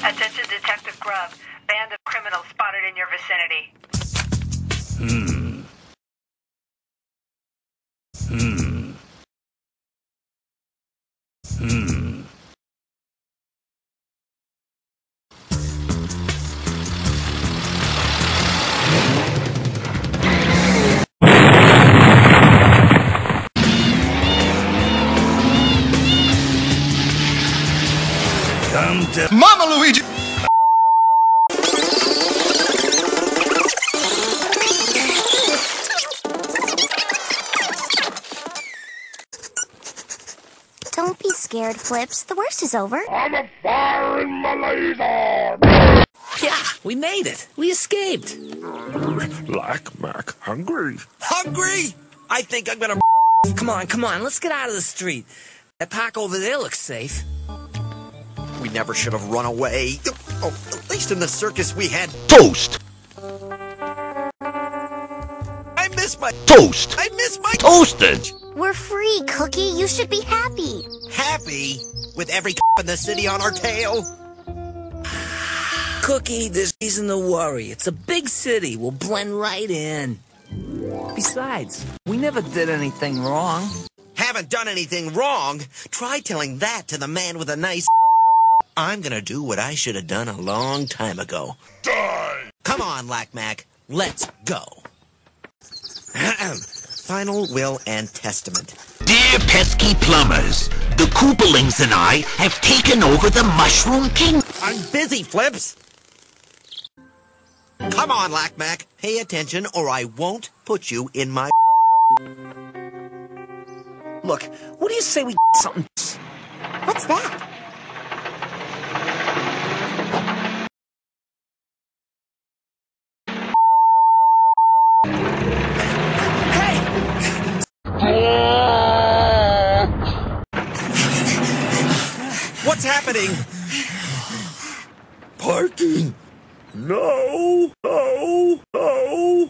Attention Detective Grubb. Band of criminals spotted in your vicinity. Mama Luigi! Don't be scared, Flips. The worst is over. I'm a fire in my laser! Yeah, we made it. We escaped. Like Mac, hungry. Hungry? I think I'm gonna... Come on, let's get out of the street. That park over there looks safe. We never should have run away. Oh, at least in the circus we had Toast! I miss my Toast! I miss my Toasted! We're free, Cookie. You should be happy. happy with every in the city on our tail. Cookie, there's reason to worry. It's a big city. We'll blend right in. Besides, we never did anything wrong. Haven't done anything wrong. Try telling that to the man with a nice. I'm gonna do what I should have done a long time ago. Die! Come on, Lack-Mac. Let's go. Final will and testament. Dear pesky plumbers, the Koopalings and I have taken over the Mushroom King. I'm busy, Flips. Come on, Lack-Mac. Pay attention or I won't put you in my... Look, what do you say we something? What's that? What's happening? Parking! No! No! No!